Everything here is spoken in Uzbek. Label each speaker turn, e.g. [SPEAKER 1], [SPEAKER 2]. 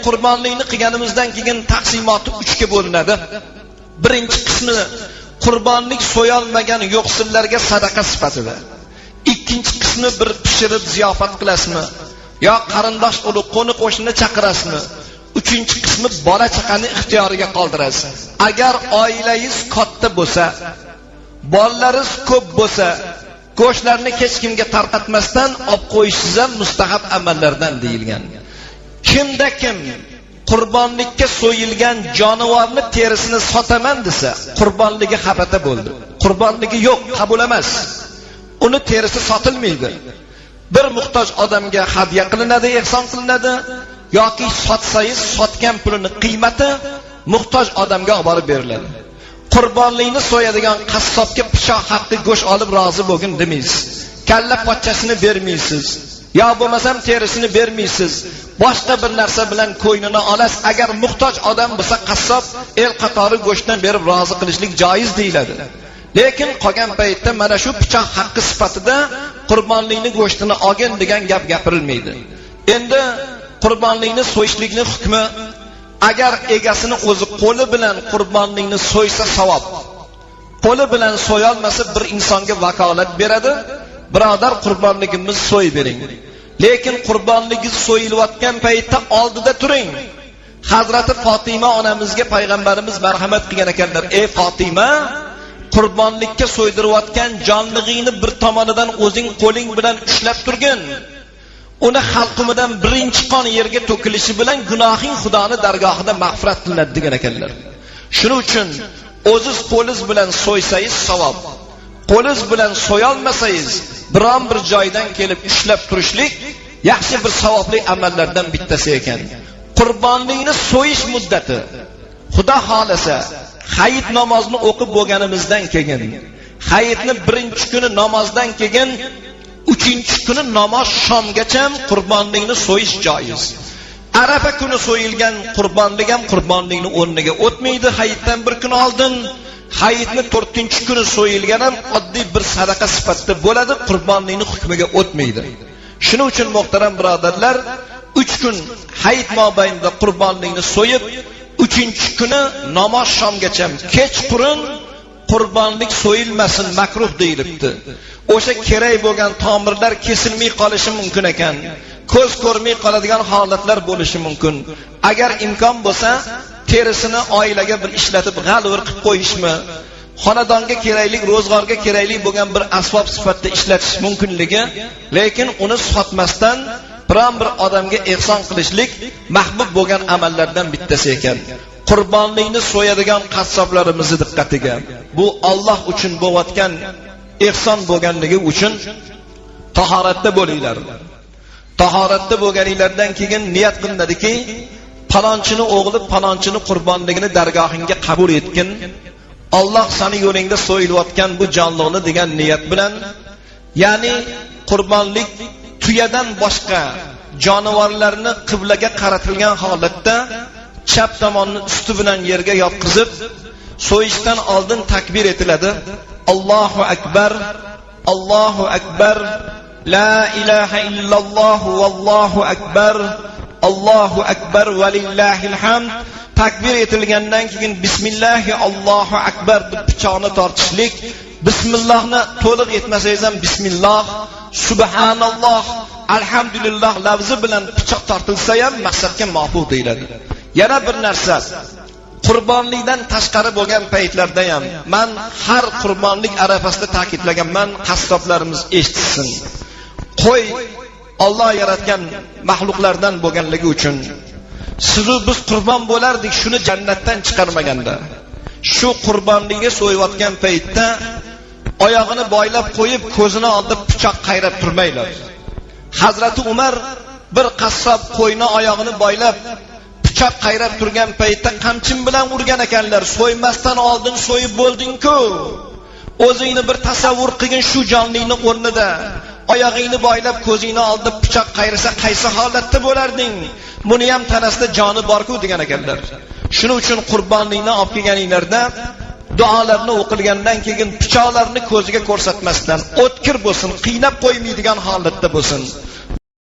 [SPEAKER 1] qurbonlikni qilganimizdan keyin taqsimoti 3 ga bo'linadi. Birinchi qismi qurbonlik so'yolmagan yo'qsillarga sadaqa sifatida. Ikkinchi qismi bir pishirib ziyofat qilasizmi yo qarindosh urug' qo'ni qo'shni chaqirasizmi? Uchinchi qismi bola chaqani ixtiyoriga qoldirasiz. Agar oilangiz katta bo'lsa, bolalaringiz ko'p bo'lsa, go'shtlarni hech kimga tarqatmasdan olib qo'yishingiz ham mustahab amallardan deyilgan. Kimda kim qurbonlikka so'yilgan jonivorni terisini sotaman desa, qurbonligi xabata bo'ldi. Qurbonligi yo'q, qabul emas. Uni terisi sotilmaydi. Bir muhtoj odamga hadya qilinadi, ehson qilinadi yoki sotsangiz sotgan pulining qiymati muhtoj odamga olib borib beriladi. Qurbonlikni so'yadigan qassobga pichoq haqqi go'sht olib rozi bo'lgin demaysiz. Kalla pochchasini bermaysiz. Yo bo'lmasam terisini bermaysiz. Boshqa bir narsa bilan ko'ynini olasiz. Agar muhtoj odam bo'lsa qassob el qatori go'shtdan berib rozi qilishlik joiz deyiladi. Lekin qolgan paytda mana shu pichoq haqqi sifatida qurbonlikni go'shtini olgin degan gap gapirilmaydi. Endi qurbonlikni so'yishlikning hukmi, agar egasini o'zi qo'li bilan qurbonlikni so'ysa savob. Qo'li bilan so'ya olmasa bir insonga vakolat beradi. Birodar, qurbonligimizni so'y bering. Lekin qurbonligingiz so'yilayotgan paytda oldida turing. Hazrati Fatima onamizga payg'ambarimiz marhamat qilgan ekanlar: "Ey Fatima, qurbonlikka so'ydirayotgan jonlig'ingni bir tomonidan o'zing qo'ling bilan ushlab turgin. Uni halqumidan birinchi qon yerga to'kilishi bilan gunohing Xudoning dargohida mag'firat qilinadi" degan ekanlar. Shuning uchun o'zingiz qo'lingiz bilan so'ysangiz savob. Qo'lingiz bilan so'yolmasangiz, biron bir joydan kelib ushlab turishlik yaxshi bir savobli amallardan bittasi ekan. Qurbonlikni so'yish muddati Xudo xolasa hayit namozini o'qib bo'lganimizdan keyin, hayitni birinchi kuni namozdan keyin 3-chi kuni namoz shomgacha qurbonlikni so'yish joiz. Arafa kuni so'yilgan qurbonlik ham qurbonlikni o'rniga o'tmaydi. Hayitdan bir kun oldin, hayitni 4-chi kuni so'yilgan ham oddiy bir sadaqa sifatida bo'ladi, qurbonlikni hukmiga o'tmaydi. Shuning uchun muhtaram birodarlar, 3 kun hayit mobaynida qurbonlikni so'yib, 3-chi kuni namoz shomgacha kechqurun qurbonlik so'yilmasin, makruh deyilibdi. O'sha kerak bo'lgan tomirlar kesilmay qolishi mumkin ekan. Ko'z ko'rmay qoladigan holatlar bo'lishi mumkin. Agar imkon bo'lsa, terisini oilaga bir ishlatib g'alvir qilib qo'yishmi, xonadonga kerakli, ro'zg'orga kerakli bo'lgan bir asbob sifatida ishlatish mumkinligi, lekin uni sotmasdan biron bir odamga ehson qilishlik mahbub bo'lgan amallardan bittasi ekan. Qurbonlikni so'yadigan qassoblarimizni diqqatiga, bu Alloh uchun bo'layotgan ehson bo'lganligi uchun tahoratda bo'linglar. Tahoratda bo'lganinglardan keyin niyat qilinadiki, palonchini o'g'li palonchini qurbonligini dargohingga qabul etgin. Alloh seni yo'lingda so'yilayotgan bu jonliqni degan niyat bilan, ya'ni qurbonlik tuyadan boshqa jonivorlarni qiblaga qaratilgan holatda chap tomonni usti bilan yerga yotqizib so'yishdan oldin takbir etiladi. Allohu akbar, Allohu akbar, la ilaha illalloh vallohu akbar, Allohu akbar va lillahil hamd. Takbir etilgandan keyin bismillahi Allohu akbar deb pichoqni tortishlik. Bismillahni to'liq etmasangiz ham bismillah, subhanalloh, alhamdulillah lafzi bilan pichoq tortilsa ham maqsadga muvofiq deyiladi. Yana bir narsa, qurbonlikdan tashqari bo'lgan paytlarda ham men har qurbonlik arafasida ta'kidlaganman, qassoblarimiz eshitsin. Qo'y Alloh yaratgan mahluqlardan bo'lganligi uchun siz biz qurbon bo'lardik, shuni jannatdan chiqarmaganda. Shu qurbonlikka so'yayotgan paytda oyog'ini boylab qo'yib, ko'zini oldida pichoq qayrab turmaylar. Hazrati Umar bir qassob qo'yni oyog'ini boylab pichoq qayrab turgan paytda qamchin bilan urgan ekanlar. So'ymasdan oldin so'yib bo'lding-ku. O'zingni bir tasavvur qilgin, shu jonlikni o'rnida oyog'ingni boylab ko'zingni oldida pichoq qayrasa qaysi holatda bo'larding? Buni ham tanasida joni bor-ku degan ekanlar. Shuning uchun qurbonlikni olib kelganinglarda duolarni o'qilgandan keyin pichoqlarni ko'ziga ko'rsatmasdan, o'tkir bo'lsin, qiynab qo'ymaydigan holatda bo'lsin.